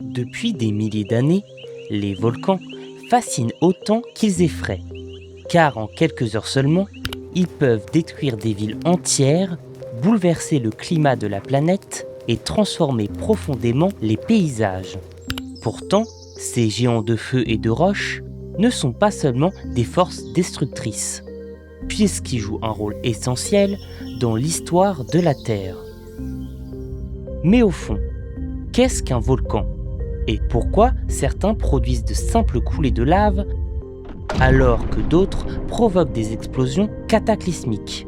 Depuis des milliers d'années, les volcans fascinent autant qu'ils effraient, car en quelques heures seulement, ils peuvent détruire des villes entières, bouleverser le climat de la planète et transformer profondément les paysages. Pourtant, ces géants de feu et de roche ne sont pas seulement des forces destructrices, puisqu'ils jouent un rôle essentiel dans l'histoire de la Terre. Mais au fond, qu'est-ce qu'un volcan ? Et pourquoi certains produisent de simples coulées de lave alors que d'autres provoquent des explosions cataclysmiques ?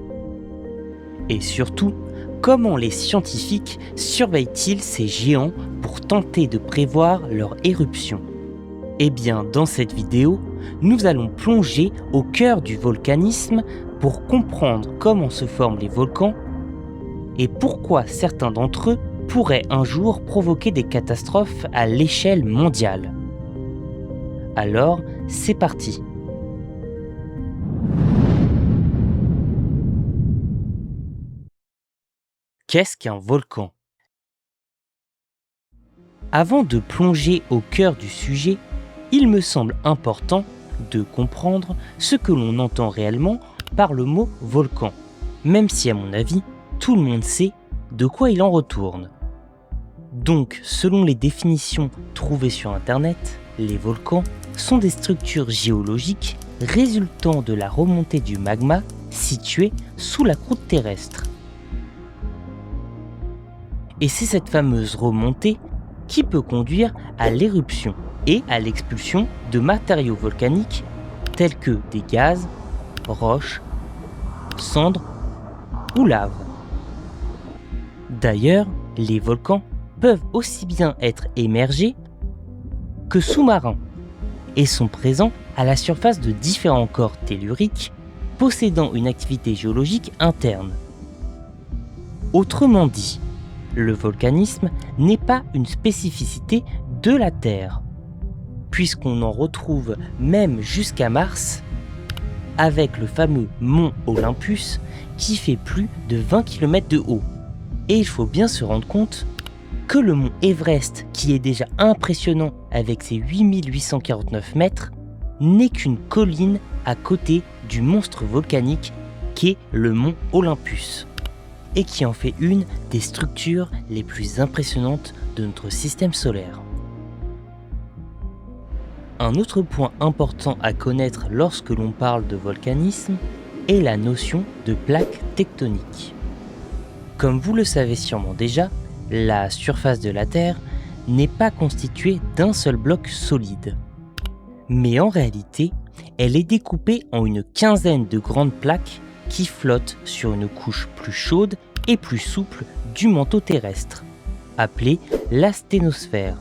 Et surtout, comment les scientifiques surveillent-ils ces géants pour tenter de prévoir leur éruption ? Eh bien, dans cette vidéo, nous allons plonger au cœur du volcanisme pour comprendre comment se forment les volcans et pourquoi certains d'entre eux pourraient un jour provoquer des catastrophes à l'échelle mondiale. Alors, c'est parti. Qu'est-ce qu'un volcan ? Avant de plonger au cœur du sujet, il me semble important de comprendre ce que l'on entend réellement par le mot volcan, même si à mon avis, tout le monde sait de quoi il en retourne. Donc, selon les définitions trouvées sur Internet, les volcans sont des structures géologiques résultant de la remontée du magma situé sous la croûte terrestre. Et c'est cette fameuse remontée qui peut conduire à l'éruption et à l'expulsion de matériaux volcaniques tels que des gaz, roches, cendres ou lave. D'ailleurs, les volcans peuvent aussi bien être émergés que sous-marins et sont présents à la surface de différents corps telluriques possédant une activité géologique interne. Autrement dit, le volcanisme n'est pas une spécificité de la Terre, puisqu'on en retrouve même jusqu'à Mars, avec le fameux mont Olympus qui fait plus de 20 km de haut. Et il faut bien se rendre compte que le mont Everest, qui est déjà impressionnant avec ses 8849 mètres, n'est qu'une colline à côté du monstre volcanique qu'est le mont Olympus, et qui en fait une des structures les plus impressionnantes de notre système solaire. Un autre point important à connaître lorsque l'on parle de volcanisme est la notion de plaque tectonique. Comme vous le savez sûrement déjà, la surface de la Terre n'est pas constituée d'un seul bloc solide. Mais en réalité, elle est découpée en une quinzaine de grandes plaques qui flottent sur une couche plus chaude et plus souple du manteau terrestre, appelée l'asténosphère.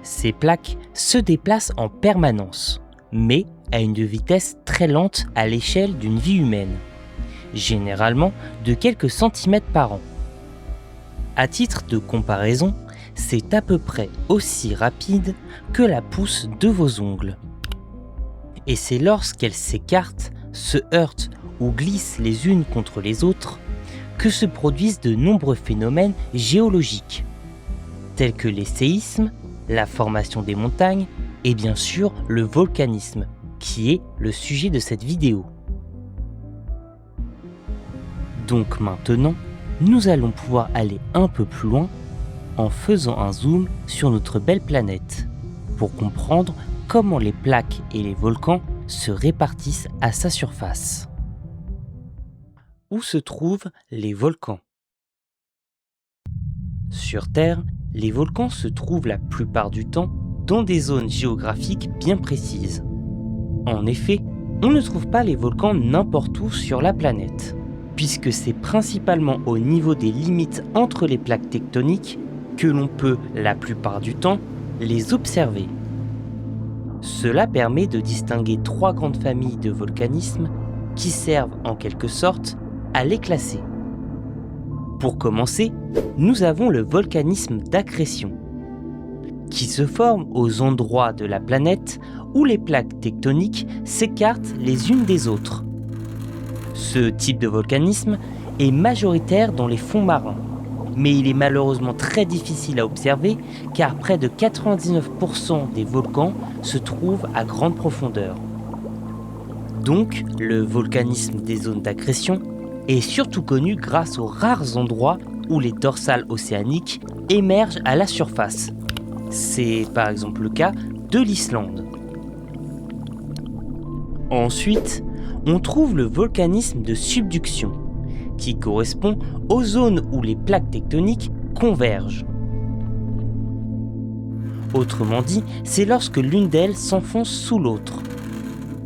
Ces plaques se déplacent en permanence, mais à une vitesse très lente à l'échelle d'une vie humaine, généralement de quelques centimètres par an. À titre de comparaison, c'est à peu près aussi rapide que la pousse de vos ongles. Et c'est lorsqu'elles s'écartent, se heurtent ou glissent les unes contre les autres que se produisent de nombreux phénomènes géologiques, tels que les séismes, la formation des montagnes et bien sûr le volcanisme, qui est le sujet de cette vidéo. Donc maintenant, nous allons pouvoir aller un peu plus loin en faisant un zoom sur notre belle planète pour comprendre comment les plaques et les volcans se répartissent à sa surface. Où se trouvent les volcans ? Sur Terre, les volcans se trouvent la plupart du temps dans des zones géographiques bien précises. En effet, on ne trouve pas les volcans n'importe où sur la planète, puisque c'est principalement au niveau des limites entre les plaques tectoniques que l'on peut, la plupart du temps, les observer. Cela permet de distinguer trois grandes familles de volcanisme qui servent en quelque sorte à les classer. Pour commencer, nous avons le volcanisme d'accrétion, qui se forme aux endroits de la planète où les plaques tectoniques s'écartent les unes des autres. Ce type de volcanisme est majoritaire dans les fonds marins, Mais il est malheureusement très difficile à observer car près de 99% des volcans se trouvent à grande profondeur. Donc, le volcanisme des zones d'accrétion est surtout connu grâce aux rares endroits où les dorsales océaniques émergent à la surface. C'est par exemple le cas de l'Islande. Ensuite, on trouve le volcanisme de subduction, qui correspond aux zones où les plaques tectoniques convergent. Autrement dit, c'est lorsque l'une d'elles s'enfonce sous l'autre.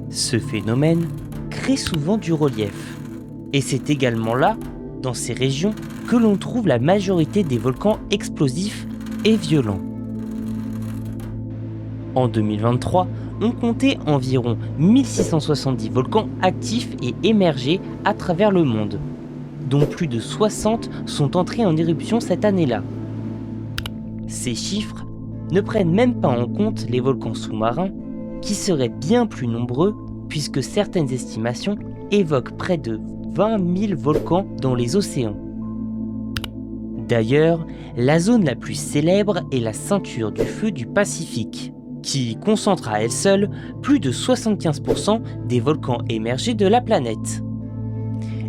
Ce phénomène crée souvent du relief. Et c'est également là, dans ces régions, que l'on trouve la majorité des volcans explosifs et violents. En 2023, on comptait environ 1670 volcans actifs et émergés à travers le monde, dont plus de 60 sont entrés en éruption cette année-là. Ces chiffres ne prennent même pas en compte les volcans sous-marins, qui seraient bien plus nombreux puisque certaines estimations évoquent près de 20 000 volcans dans les océans. D'ailleurs, la zone la plus célèbre est la ceinture du feu du Pacifique, qui concentre à elle seule plus de 75% des volcans émergés de la planète.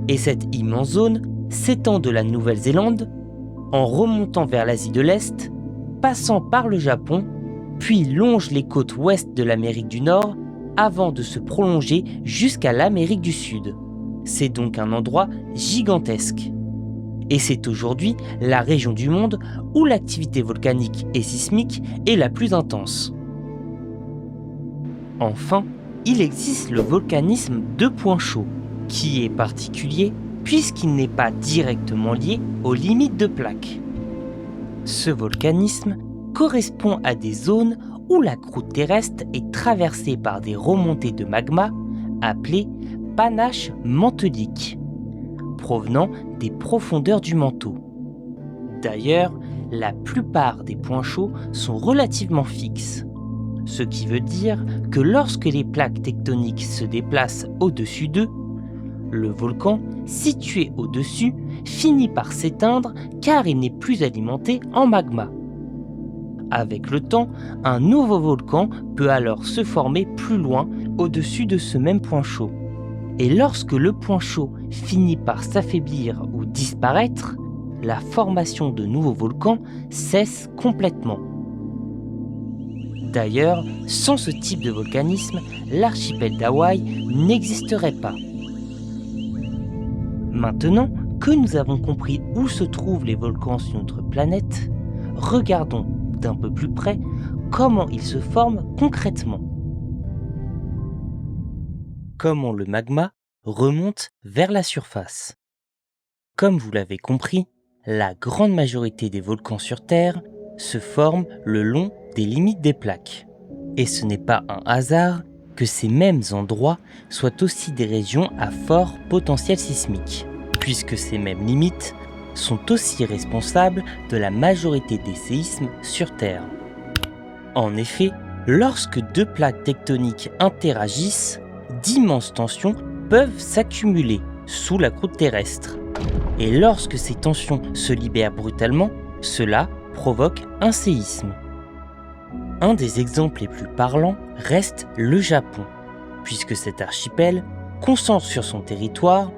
Et cette immense zone s'étend de la Nouvelle-Zélande, en remontant vers l'Asie de l'Est, passant par le Japon, puis longe les côtes ouest de l'Amérique du Nord, avant de se prolonger jusqu'à l'Amérique du Sud. C'est donc un endroit gigantesque. Et c'est aujourd'hui la région du monde où l'activité volcanique et sismique est la plus intense. Enfin, il existe le volcanisme de points chauds, qui est particulier puisqu'il n'est pas directement lié aux limites de plaques. Ce volcanisme correspond à des zones où la croûte terrestre est traversée par des remontées de magma appelées panaches mantéliques, provenant des profondeurs du manteau. D'ailleurs, la plupart des points chauds sont relativement fixes, ce qui veut dire que lorsque les plaques tectoniques se déplacent au-dessus d'eux, le volcan situé au-dessus finit par s'éteindre car il n'est plus alimenté en magma. Avec le temps, un nouveau volcan peut alors se former plus loin au-dessus de ce même point chaud. Et lorsque le point chaud finit par s'affaiblir ou disparaître, la formation de nouveaux volcans cesse complètement. D'ailleurs, sans ce type de volcanisme, l'archipel d'Hawaï n'existerait pas. Maintenant que nous avons compris où se trouvent les volcans sur notre planète, regardons d'un peu plus près comment ils se forment concrètement. Comment le magma remonte vers la surface. Comme vous l'avez compris, la grande majorité des volcans sur Terre se forment le long des limites des plaques. Et ce n'est pas un hasard que ces mêmes endroits soient aussi des régions à fort potentiel sismique, puisque ces mêmes limites sont aussi responsables de la majorité des séismes sur Terre. En effet, lorsque deux plaques tectoniques interagissent, d'immenses tensions peuvent s'accumuler sous la croûte terrestre. Et lorsque ces tensions se libèrent brutalement, cela provoque un séisme. Un des exemples les plus parlants reste le Japon, puisque cet archipel concentre sur son territoire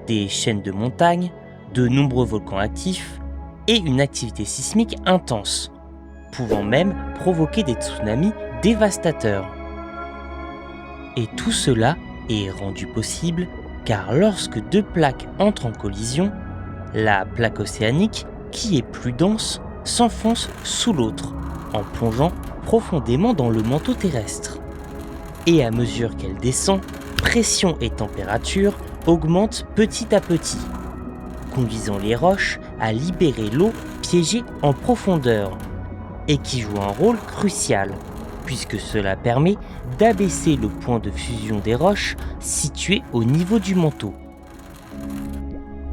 des chaînes de montagnes, de nombreux volcans actifs et une activité sismique intense, pouvant même provoquer des tsunamis dévastateurs. Et tout cela est rendu possible car lorsque deux plaques entrent en collision, la plaque océanique, qui est plus dense, s'enfonce sous l'autre, en plongeant profondément dans le manteau terrestre. Et à mesure qu'elle descend, pression et température augmentent petit à petit, conduisant les roches à libérer l'eau piégée en profondeur, et qui joue un rôle crucial, puisque cela permet d'abaisser le point de fusion des roches situées au niveau du manteau.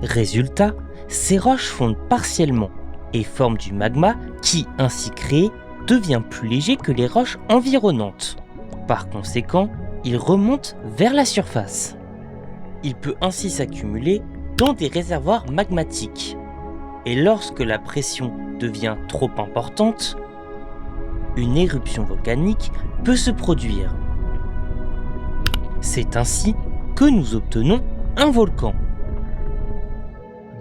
Résultat, ces roches fondent partiellement et forment du magma qui, ainsi créé, devient plus léger que les roches environnantes. Par conséquent, il remonte vers la surface. Il peut ainsi s'accumuler dans des réservoirs magmatiques. Et lorsque la pression devient trop importante, une éruption volcanique peut se produire. C'est ainsi que nous obtenons un volcan.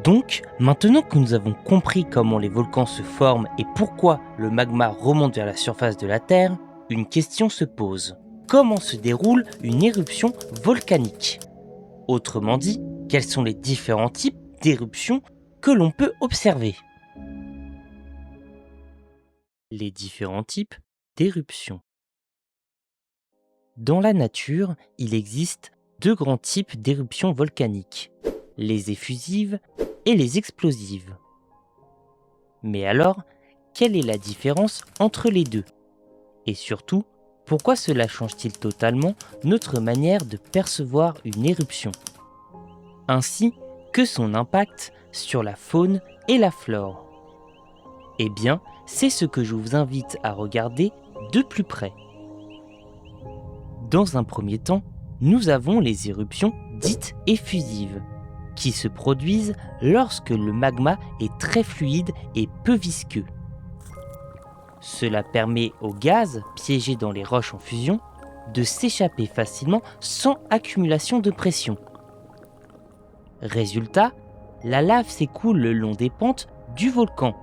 Donc, maintenant que nous avons compris comment les volcans se forment et pourquoi le magma remonte vers la surface de la Terre, une question se pose. Comment se déroule une éruption volcanique? Autrement dit, quels sont les différents types d'éruptions que l'on peut observer? Les différents types d'éruptions. Dans la nature, il existe deux grands types d'éruptions volcaniques, les effusives et les explosives. Mais alors, quelle est la différence entre les deux? Et surtout, pourquoi cela change-t-il totalement notre manière de percevoir une éruption, ainsi que son impact sur la faune et la flore? Eh bien, c'est ce que je vous invite à regarder de plus près. Dans un premier temps, nous avons les éruptions dites effusives, qui se produisent lorsque le magma est très fluide et peu visqueux. Cela permet au gaz piégé dans les roches en fusion de s'échapper facilement sans accumulation de pression. Résultat, la lave s'écoule le long des pentes du volcan.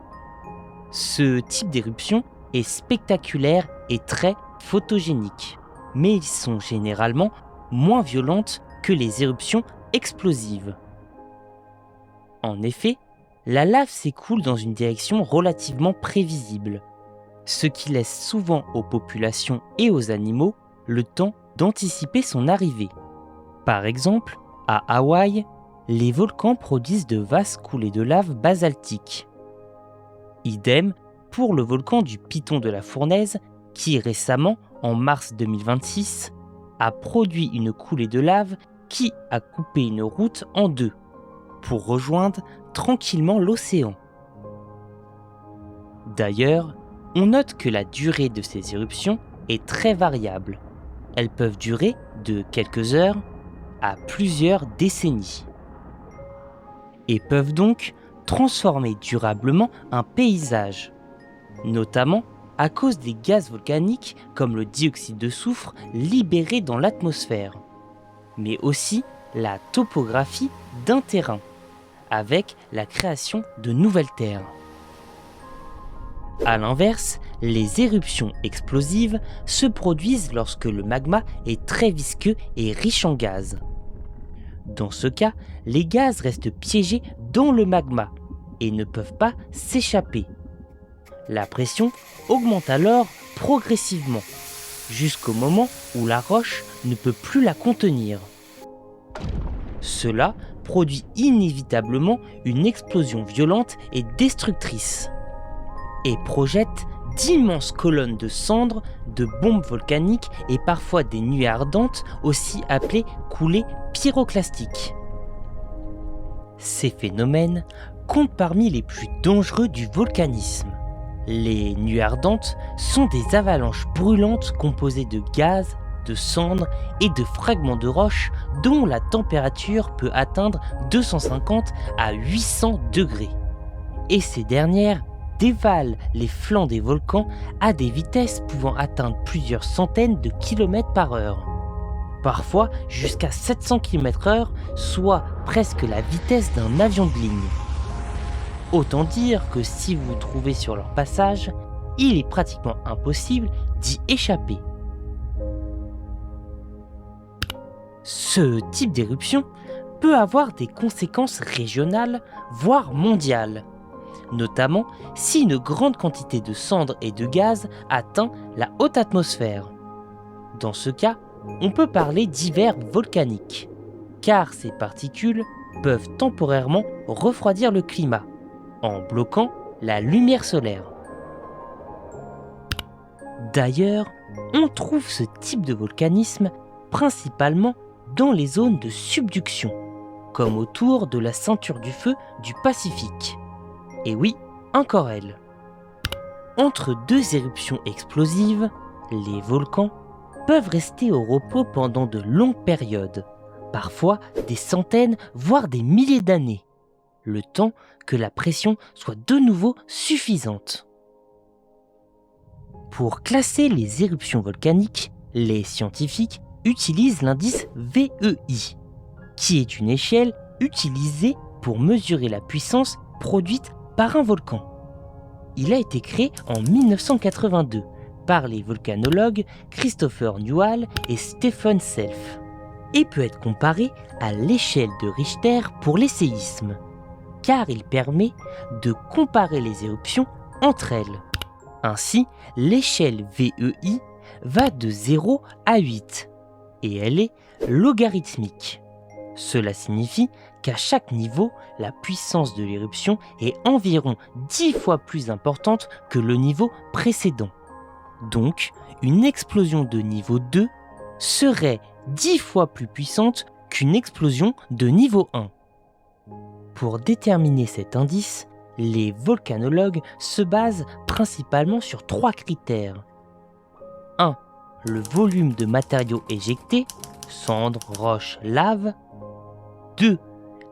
Ce type d'éruption est spectaculaire et très photogénique, mais ils sont généralement moins violentes que les éruptions explosives. En effet, la lave s'écoule dans une direction relativement prévisible, ce qui laisse souvent aux populations et aux animaux le temps d'anticiper son arrivée. Par exemple, à Hawaï, les volcans produisent de vastes coulées de lave basaltique. Idem pour le volcan du Piton de la Fournaise qui récemment, en mars 2026, a produit une coulée de lave qui a coupé une route en deux pour rejoindre tranquillement l'océan. D'ailleurs, on note que la durée de ces éruptions est très variable. Elles peuvent durer de quelques heures à plusieurs décennies et peuvent donc transformer durablement un paysage, notamment à cause des gaz volcaniques comme le dioxyde de soufre libéré dans l'atmosphère, mais aussi la topographie d'un terrain, avec la création de nouvelles terres. A l'inverse, les éruptions explosives se produisent lorsque le magma est très visqueux et riche en gaz. Dans ce cas, les gaz restent piégés dans le magma et ne peuvent pas s'échapper. La pression augmente alors progressivement, jusqu'au moment où la roche ne peut plus la contenir. Cela produit inévitablement une explosion violente et destructrice, et projette d'immenses colonnes de cendres, de bombes volcaniques et parfois des nuées ardentes, aussi appelées coulées pyroclastiques. Ces phénomènes comptent parmi les plus dangereux du volcanisme. Les nuées ardentes sont des avalanches brûlantes composées de gaz, de cendres et de fragments de roches dont la température peut atteindre 250 à 800 degrés. Et ces dernières dévalent les flancs des volcans à des vitesses pouvant atteindre plusieurs centaines de kilomètres par heure. Parfois jusqu'à 700 km/h, soit presque la vitesse d'un avion de ligne. Autant dire que si vous vous trouvez sur leur passage, il est pratiquement impossible d'y échapper. Ce type d'éruption peut avoir des conséquences régionales, voire mondiales, notamment si une grande quantité de cendres et de gaz atteint la haute atmosphère. Dans ce cas, on peut parler d'hiver volcanique, car ces particules peuvent temporairement refroidir le climat, en bloquant la lumière solaire. D'ailleurs, on trouve ce type de volcanisme principalement dans les zones de subduction, comme autour de la ceinture du feu du Pacifique. Et oui, encore elle. Entre deux éruptions explosives, les volcans peuvent rester au repos pendant de longues périodes, parfois des centaines, voire des milliers d'années. le temps que la pression soit de nouveau suffisante. Pour classer les éruptions volcaniques, les scientifiques utilisent l'indice VEI, qui est une échelle utilisée pour mesurer la puissance produite par un volcan. Il a été créé en 1982 par les volcanologues Christopher Newhall et Stephen Self et peut être comparé à l'échelle de Richter pour les séismes, car il permet de comparer les éruptions entre elles. Ainsi, l'échelle VEI va de 0 à 8 et elle est logarithmique. Cela signifie qu'à chaque niveau, la puissance de l'éruption est environ 10 fois plus importante que le niveau précédent. Donc, une explosion de niveau 2 serait 10 fois plus puissante qu'une explosion de niveau 1. Pour déterminer cet indice, les volcanologues se basent principalement sur 3 critères. 1. Le volume de matériaux éjectés, cendres, roches, lave. 2.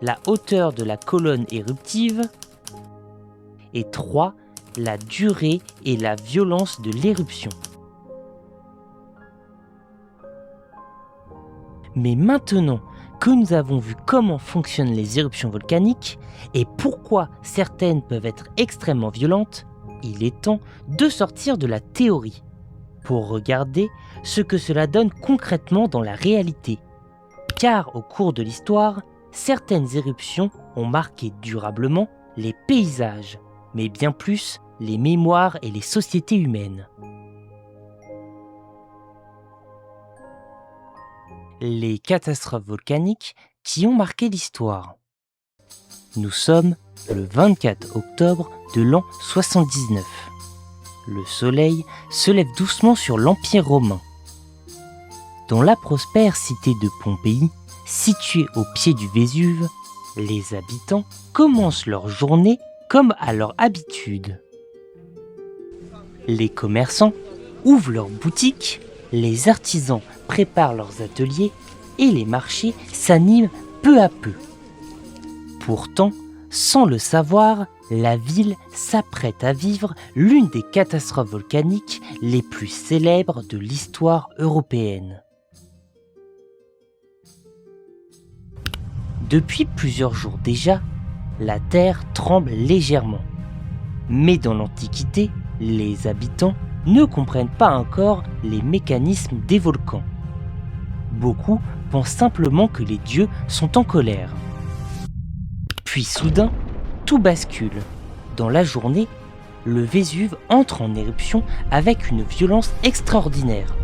La hauteur de la colonne éruptive. Et 3. La durée et la violence de l'éruption. Mais maintenant que nous avons vu comment fonctionnent les éruptions volcaniques et pourquoi certaines peuvent être extrêmement violentes, il est temps de sortir de la théorie pour regarder ce que cela donne concrètement dans la réalité. Car au cours de l'histoire, certaines éruptions ont marqué durablement les paysages, mais bien plus les mémoires et les sociétés humaines. Les catastrophes volcaniques qui ont marqué l'histoire. Nous sommes le 24 octobre de l'an 79. Le soleil se lève doucement sur l'Empire romain. Dans la prospère cité de Pompéi, située au pied du Vésuve, les habitants commencent leur journée comme à leur habitude. Les commerçants ouvrent leurs boutiques, les artisans préparent leurs ateliers et les marchés s'animent peu à peu. Pourtant, sans le savoir, la ville s'apprête à vivre l'une des catastrophes volcaniques les plus célèbres de l'histoire européenne. Depuis plusieurs jours déjà, la terre tremble légèrement. Mais dans l'Antiquité, les habitants ne comprennent pas encore les mécanismes des volcans. Beaucoup pensent simplement que les dieux sont en colère. Puis soudain, tout bascule. Dans la journée, le Vésuve entre en éruption avec une violence extraordinaire.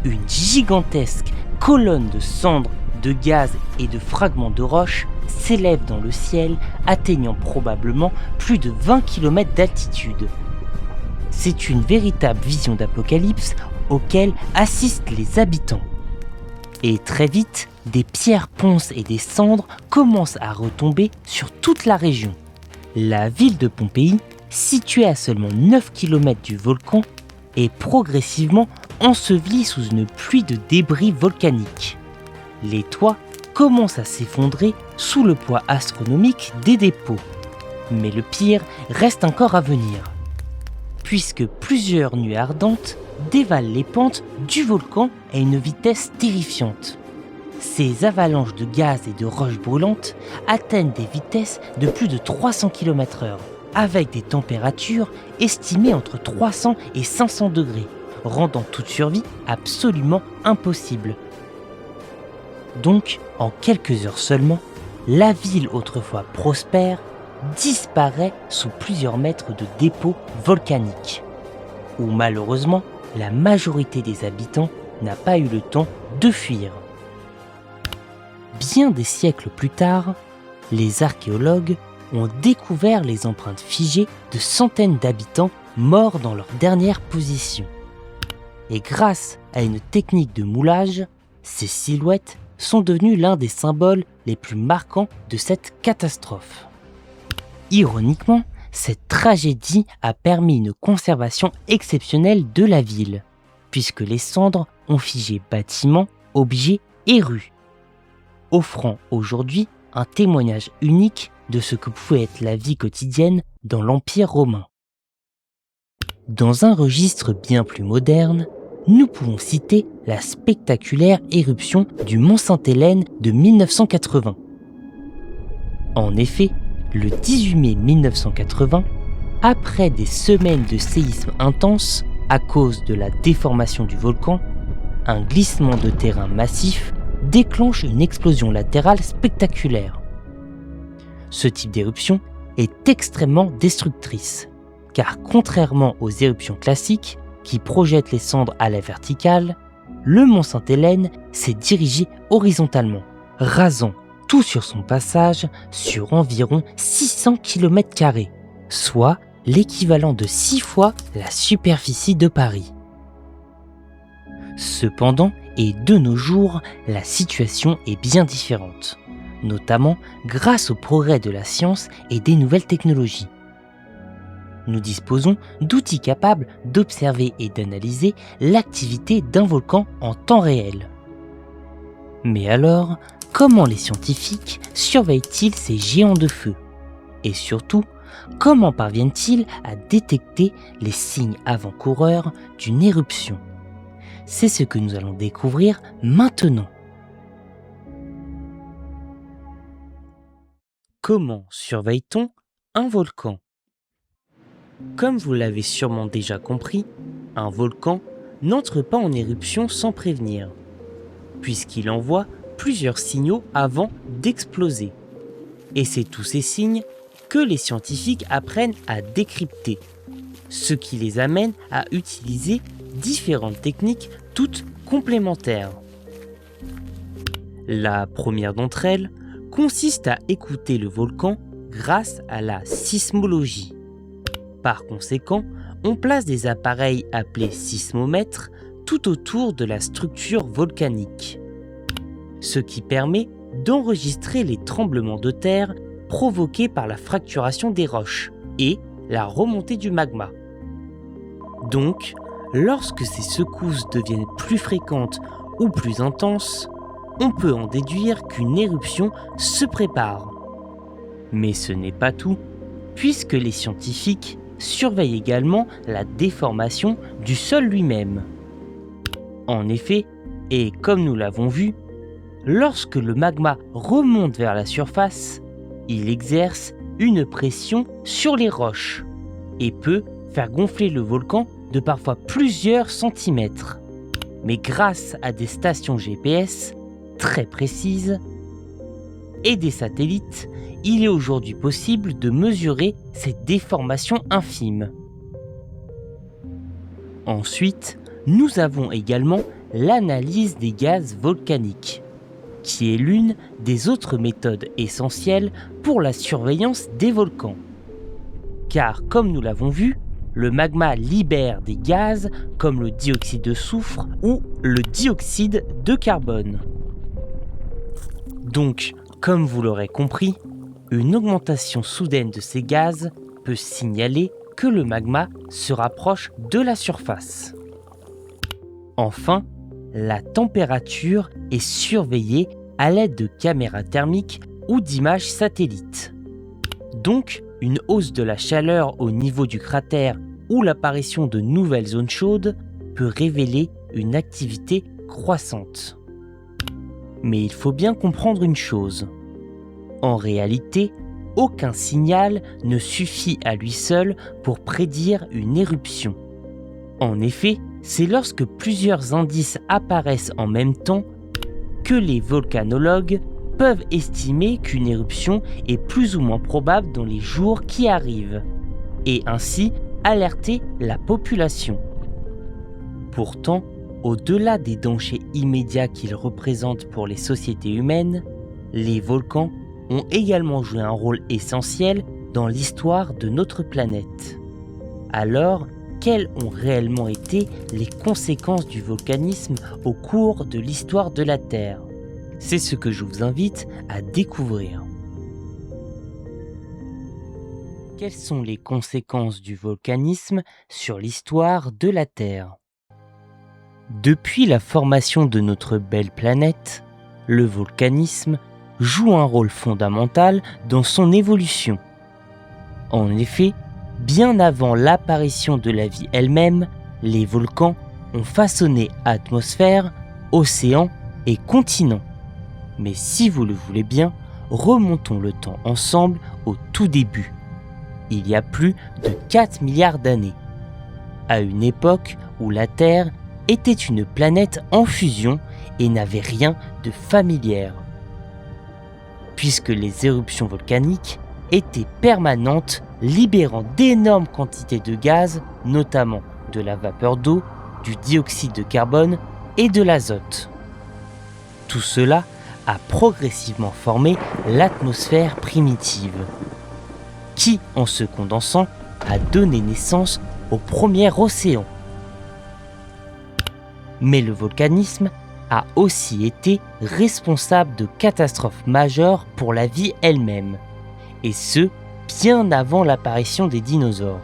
Une gigantesque colonne de cendres, de gaz et de fragments de roches s'élève dans le ciel, atteignant probablement plus de 20 km d'altitude. C'est une véritable vision d'apocalypse auquel assistent les habitants. Et très vite, des pierres ponces et des cendres commencent à retomber sur toute la région. La ville de Pompéi, située à seulement 9 km du volcan, est progressivement ensevelie sous une pluie de débris volcaniques. Les toits commencent à s'effondrer sous le poids astronomique des dépôts. Mais le pire reste encore à venir, puisque plusieurs nuées ardentes dévalent les pentes du volcan à une vitesse terrifiante. Ces avalanches de gaz et de roches brûlantes atteignent des vitesses de plus de 300 km/h, avec des températures estimées entre 300 et 500 degrés, rendant toute survie absolument impossible. Donc, en quelques heures seulement, la ville autrefois prospère disparaît sous plusieurs mètres de dépôts volcaniques, où malheureusement, la majorité des habitants n'a pas eu le temps de fuir. Bien des siècles plus tard, les archéologues ont découvert les empreintes figées de centaines d'habitants morts dans leur dernière position. Et grâce à une technique de moulage, ces silhouettes sont devenues l'un des symboles les plus marquants de cette catastrophe. Ironiquement, cette tragédie a permis une conservation exceptionnelle de la ville, puisque les cendres ont figé bâtiments, objets et rues, offrant aujourd'hui un témoignage unique de ce que pouvait être la vie quotidienne dans l'Empire romain. Dans un registre bien plus moderne, nous pouvons citer la spectaculaire éruption du Mont Sainte-Hélène de 1980. En effet, le 18 mai 1980, après des semaines de séismes intenses à cause de la déformation du volcan, un glissement de terrain massif déclenche une explosion latérale spectaculaire. Ce type d'éruption est extrêmement destructrice, car contrairement aux éruptions classiques qui projettent les cendres à la verticale, le Mont Sainte-Hélène s'est dirigé horizontalement, rasant tout sur son passage sur environ 600 km², soit l'équivalent de 6 fois la superficie de Paris. Cependant, et de nos jours, la situation est bien différente, notamment grâce au progrès de la science et des nouvelles technologies. Nous disposons d'outils capables d'observer et d'analyser l'activité d'un volcan en temps réel. Mais alors, comment les scientifiques surveillent-ils ces géants de feu? Et surtout, comment parviennent-ils à détecter les signes avant-coureurs d'une éruption? C'est ce que nous allons découvrir maintenant. Comment surveille-t-on un volcan? Comme vous l'avez sûrement déjà compris, un volcan n'entre pas en éruption sans prévenir, puisqu'il envoie plusieurs signaux avant d'exploser. Et c'est tous ces signes que les scientifiques apprennent à décrypter, ce qui les amène à utiliser différentes techniques toutes complémentaires. La première d'entre elles consiste à écouter le volcan grâce à la sismologie. Par conséquent, on place des appareils appelés sismomètres tout autour de la structure volcanique, ce qui permet d'enregistrer les tremblements de terre provoqués par la fracturation des roches et la remontée du magma. Donc, lorsque ces secousses deviennent plus fréquentes ou plus intenses, on peut en déduire qu'une éruption se prépare. Mais ce n'est pas tout, puisque les scientifiques surveillent également la déformation du sol lui-même. En effet, et comme nous l'avons vu, lorsque le magma remonte vers la surface, il exerce une pression sur les roches et peut faire gonfler le volcan de parfois plusieurs centimètres. Mais grâce à des stations GPS très précises et des satellites, il est aujourd'hui possible de mesurer ces déformations infimes. Ensuite, nous avons également l'analyse des gaz volcaniques, qui est l'une des autres méthodes essentielles pour la surveillance des volcans. Car comme nous l'avons vu, le magma libère des gaz comme le dioxyde de soufre ou le dioxyde de carbone. Donc, comme vous l'aurez compris, une augmentation soudaine de ces gaz peut signaler que le magma se rapproche de la surface. Enfin, la température est surveillée à l'aide de caméras thermiques ou d'images satellites. Donc, une hausse de la chaleur au niveau du cratère ou l'apparition de nouvelles zones chaudes peut révéler une activité croissante. Mais il faut bien comprendre une chose. En réalité, aucun signal ne suffit à lui seul pour prédire une éruption. En effet, c'est lorsque plusieurs indices apparaissent en même temps que les volcanologues peuvent estimer qu'une éruption est plus ou moins probable dans les jours qui arrivent, et ainsi alerter la population. Pourtant, au-delà des dangers immédiats qu'ils représentent pour les sociétés humaines, les volcans ont également joué un rôle essentiel dans l'histoire de notre planète. Alors, quelles ont réellement été les conséquences du volcanisme au cours de l'histoire de la Terre? C'est ce que je vous invite à découvrir. Quelles sont les conséquences du volcanisme sur l'histoire de la Terre? Depuis la formation de notre belle planète, le volcanisme joue un rôle fondamental dans son évolution. En effet, bien avant l'apparition de la vie elle-même, les volcans ont façonné atmosphère, océans et continents. Mais si vous le voulez bien, remontons le temps ensemble au tout début, il y a plus de 4 milliards d'années, à une époque où la Terre était une planète en fusion et n'avait rien de familière. Puisque les éruptions volcaniques étaient permanentes, libérant d'énormes quantités de gaz, notamment de la vapeur d'eau, du dioxyde de carbone et de l'azote. Tout cela a progressivement formé l'atmosphère primitive, qui, en se condensant, a donné naissance au premier océan. Mais le volcanisme a aussi été responsable de catastrophes majeures pour la vie elle-même, et ce, bien avant l'apparition des dinosaures.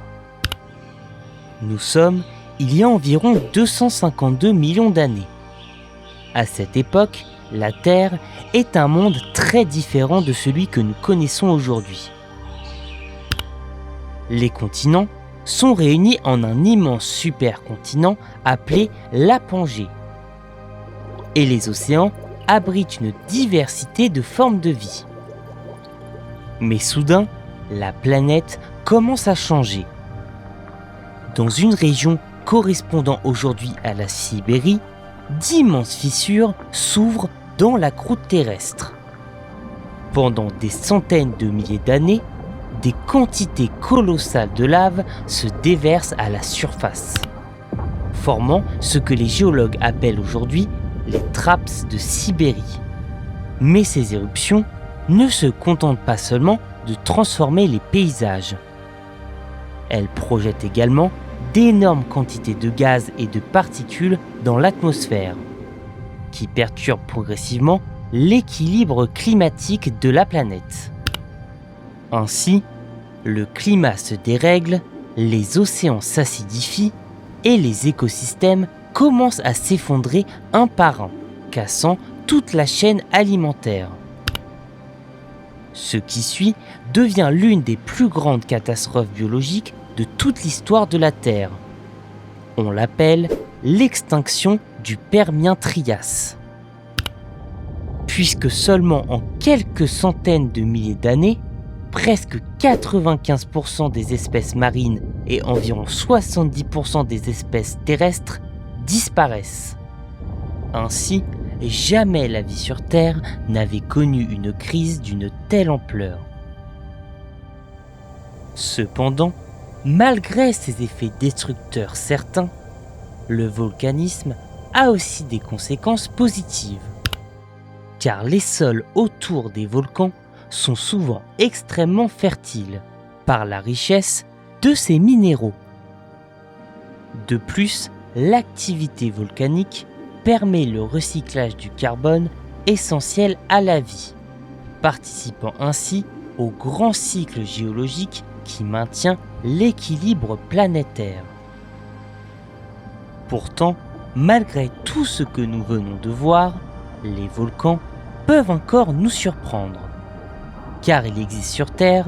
Nous sommes il y a environ 252 millions d'années. À cette époque, la Terre est un monde très différent de celui que nous connaissons aujourd'hui. Les continents sont réunis en un immense supercontinent appelé la Pangée. Et les océans abritent une diversité de formes de vie. Mais soudain, la planète commence à changer. Dans une région correspondant aujourd'hui à la Sibérie, d'immenses fissures s'ouvrent dans la croûte terrestre. Pendant des centaines de milliers d'années, des quantités colossales de lave se déversent à la surface, formant ce que les géologues appellent aujourd'hui les traps de Sibérie. Mais ces éruptions ne se contentent pas seulement de transformer les paysages. Elles projettent également d'énormes quantités de gaz et de particules dans l'atmosphère, qui perturbent progressivement l'équilibre climatique de la planète. Ainsi, le climat se dérègle, les océans s'acidifient et les écosystèmes commencent à s'effondrer un par un, cassant toute la chaîne alimentaire. Ce qui suit devient l'une des plus grandes catastrophes biologiques de toute l'histoire de la Terre. On l'appelle l'extinction du Permien-Trias. Puisque seulement en quelques centaines de milliers d'années, presque 95% des espèces marines et environ 70% des espèces terrestres disparaissent. Ainsi, jamais la vie sur Terre n'avait connu une crise d'une telle ampleur. Cependant, malgré ses effets destructeurs certains, le volcanisme a aussi des conséquences positives. Car les sols autour des volcans sont souvent extrêmement fertiles par la richesse de ces minéraux. De plus, l'activité volcanique permet le recyclage du carbone essentiel à la vie, participant ainsi au grand cycle géologique qui maintient l'équilibre planétaire. Pourtant, malgré tout ce que nous venons de voir, les volcans peuvent encore nous surprendre. Car il existe sur Terre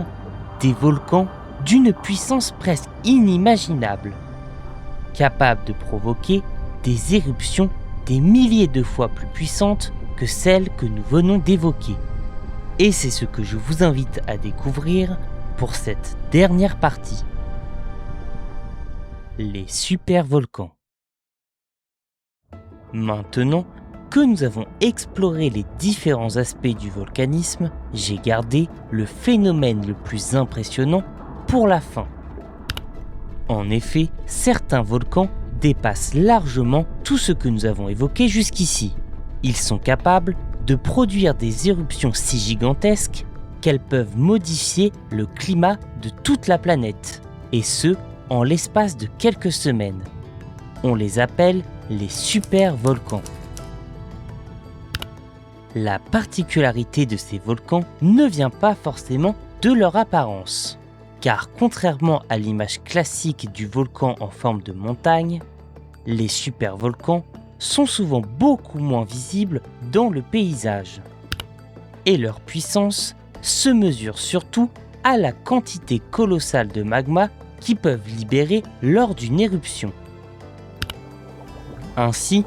des volcans d'une puissance presque inimaginable, capables de provoquer des éruptions des milliers de fois plus puissantes que celles que nous venons d'évoquer. Et c'est ce que je vous invite à découvrir pour cette dernière partie. Les supervolcans. Maintenant que nous avons exploré les différents aspects du volcanisme, j'ai gardé le phénomène le plus impressionnant pour la fin. En effet, certains volcans dépassent largement tout ce que nous avons évoqué jusqu'ici. Ils sont capables de produire des éruptions si gigantesques qu'elles peuvent modifier le climat de toute la planète, et ce, en l'espace de quelques semaines. On les appelle les supervolcans. La particularité de ces volcans ne vient pas forcément de leur apparence, car contrairement à l'image classique du volcan en forme de montagne, les supervolcans sont souvent beaucoup moins visibles dans le paysage. et leur puissance se mesurent surtout à la quantité colossale de magma qu'ils peuvent libérer lors d'une éruption. Ainsi,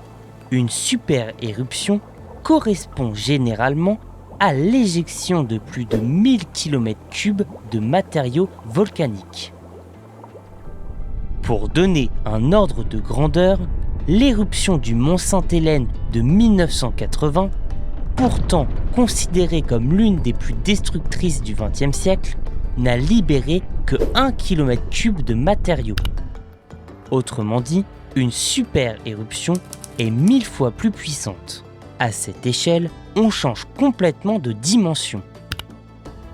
une super-éruption correspond généralement à l'éjection de plus de 1000 km3 de matériaux volcaniques. Pour donner un ordre de grandeur, l'éruption du mont Sainte-Hélène de 1980, pourtant considérée comme l'une des plus destructrices du XXe siècle, n'a libéré que 1 km3 de matériaux. Autrement dit, une super-éruption est 1000 fois plus puissante. À cette échelle, on change complètement de dimension.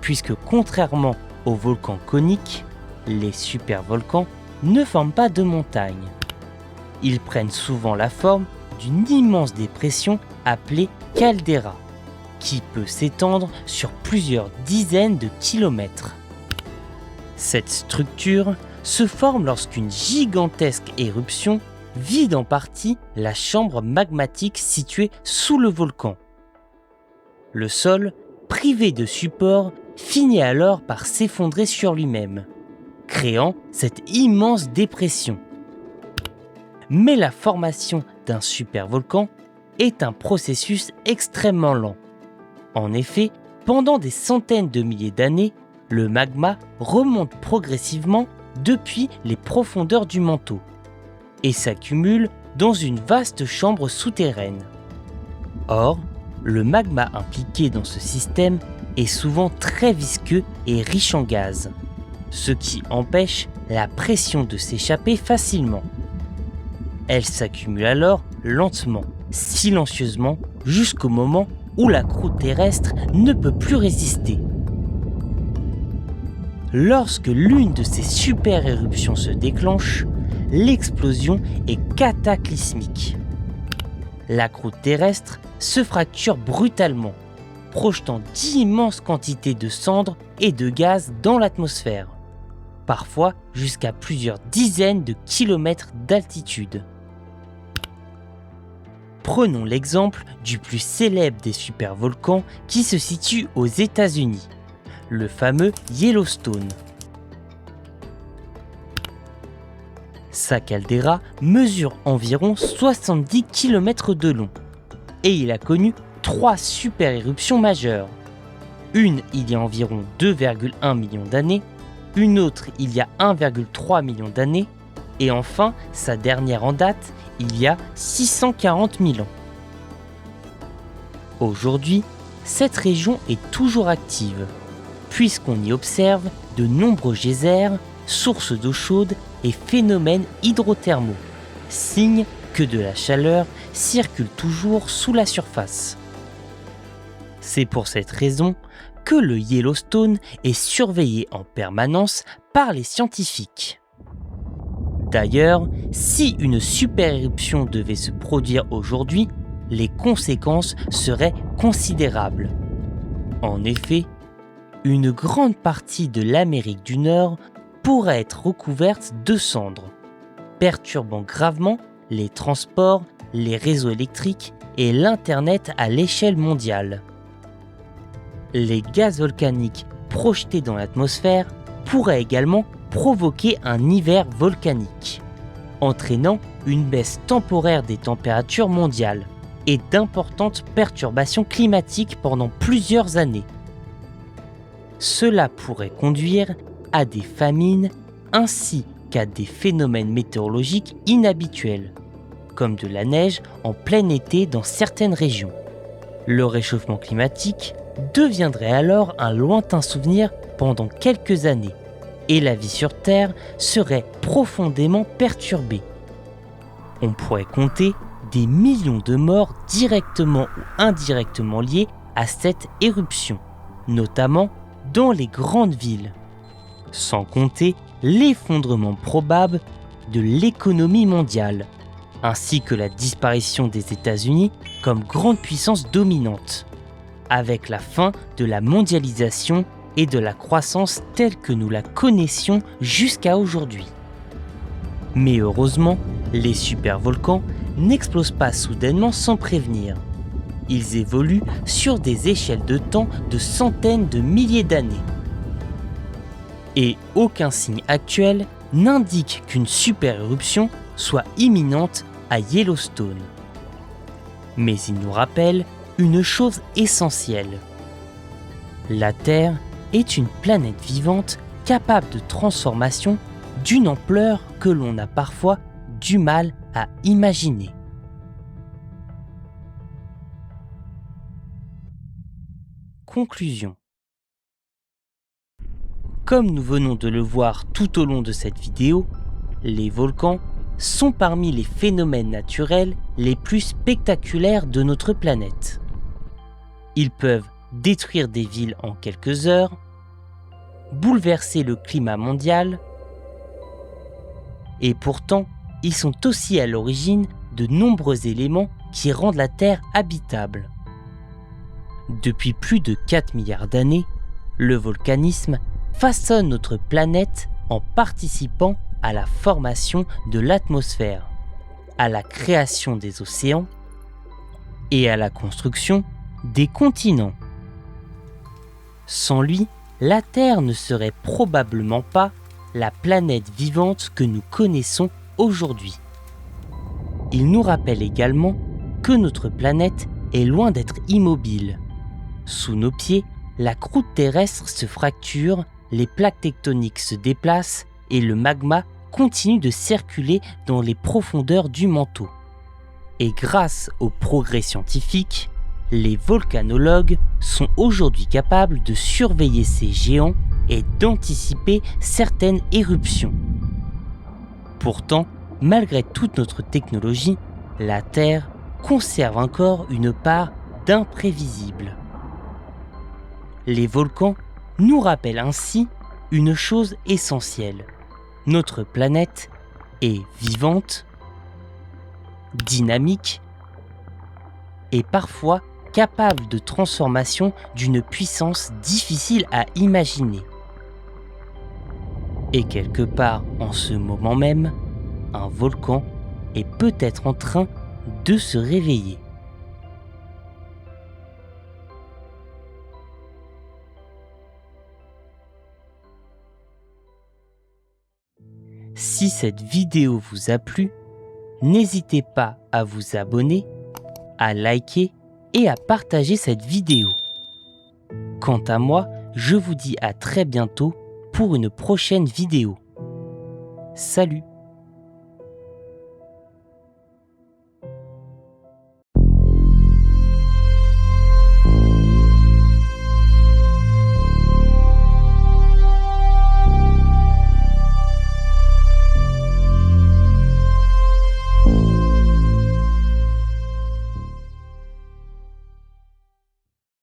Puisque contrairement aux volcans coniques, les supervolcans ne forment pas de montagnes. Ils prennent souvent la forme d'une immense dépression appelée caldeira, qui peut s'étendre sur plusieurs dizaines de kilomètres. Cette structure se forme lorsqu'une gigantesque éruption vide en partie la chambre magmatique située sous le volcan. Le sol, privé de support, finit alors par s'effondrer sur lui-même, créant cette immense dépression. Mais la formation d'un supervolcan est un processus extrêmement lent. En effet, pendant des centaines de milliers d'années, le magma remonte progressivement depuis les profondeurs du manteau et s'accumule dans une vaste chambre souterraine. Or, le magma impliqué dans ce système est souvent très visqueux et riche en gaz, ce qui empêche la pression de s'échapper facilement. Elle s'accumule alors lentement, silencieusement, jusqu'au moment où la croûte terrestre ne peut plus résister. Lorsque l'une de ces super-éruptions se déclenche, l'explosion est cataclysmique. La croûte terrestre se fracture brutalement, projetant d'immenses quantités de cendres et de gaz dans l'atmosphère, parfois jusqu'à plusieurs dizaines de kilomètres d'altitude. Prenons l'exemple du plus célèbre des supervolcans qui se situe aux États-Unis, le fameux Yellowstone. Sa caldeira mesure environ 70 km de long et il a connu 3 super-éruptions majeures. Une il y a environ 2,1 millions d'années, une autre il y a 1,3 million d'années et enfin sa dernière en date il y a 640 000 ans. Aujourd'hui, cette région est toujours active puisqu'on y observe de nombreux geysers, sources d'eau chaude et phénomènes hydrothermaux, signe que de la chaleur circule toujours sous la surface. C'est pour cette raison que le Yellowstone est surveillé en permanence par les scientifiques. D'ailleurs, si une super-éruption devait se produire aujourd'hui, les conséquences seraient considérables. En effet, une grande partie de l'Amérique du Nord pourrait être recouverte de cendres, perturbant gravement les transports, les réseaux électriques et l'Internet à l'échelle mondiale. Les gaz volcaniques projetés dans l'atmosphère pourraient également provoquer un hiver volcanique, entraînant une baisse temporaire des températures mondiales et d'importantes perturbations climatiques pendant plusieurs années. Cela pourrait conduire à des famines ainsi qu'à des phénomènes météorologiques inhabituels, comme de la neige en plein été dans certaines régions. Le réchauffement climatique deviendrait alors un lointain souvenir pendant quelques années et la vie sur Terre serait profondément perturbée. On pourrait compter des millions de morts directement ou indirectement liés à cette éruption, notamment dans les grandes villes, sans compter l'effondrement probable de l'économie mondiale, ainsi que la disparition des États-Unis comme grande puissance dominante, avec la fin de la mondialisation et de la croissance telle que nous la connaissions jusqu'à aujourd'hui. Mais heureusement, les supervolcans n'explosent pas soudainement sans prévenir. Ils évoluent sur des échelles de temps de centaines de milliers d'années. Et aucun signe actuel n'indique qu'une super éruption soit imminente à Yellowstone. Mais il nous rappelle une chose essentielle. La Terre est une planète vivante capable de transformation d'une ampleur que l'on a parfois du mal à imaginer. Conclusion. Comme nous venons de le voir tout au long de cette vidéo, les volcans sont parmi les phénomènes naturels les plus spectaculaires de notre planète. Ils peuvent détruire des villes en quelques heures, bouleverser le climat mondial, et pourtant, ils sont aussi à l'origine de nombreux éléments qui rendent la Terre habitable. Depuis plus de 4 milliards d'années, le volcanisme façonne notre planète en participant à la formation de l'atmosphère, à la création des océans et à la construction des continents. Sans lui, la Terre ne serait probablement pas la planète vivante que nous connaissons aujourd'hui. Il nous rappelle également que notre planète est loin d'être immobile. Sous nos pieds, la croûte terrestre se fracture, les plaques tectoniques se déplacent et le magma continue de circuler dans les profondeurs du manteau. Et grâce aux progrès scientifiques, les volcanologues sont aujourd'hui capables de surveiller ces géants et d'anticiper certaines éruptions. Pourtant, malgré toute notre technologie, la Terre conserve encore une part d'imprévisible. Les volcans nous rappellent ainsi une chose essentielle. Notre planète est vivante, dynamique et parfois capable de transformation d'une puissance difficile à imaginer. Et quelque part en ce moment même, un volcan est peut-être en train de se réveiller. Si cette vidéo vous a plu, n'hésitez pas à vous abonner, à liker et à partager cette vidéo. Quant à moi, je vous dis à très bientôt pour une prochaine vidéo. Salut!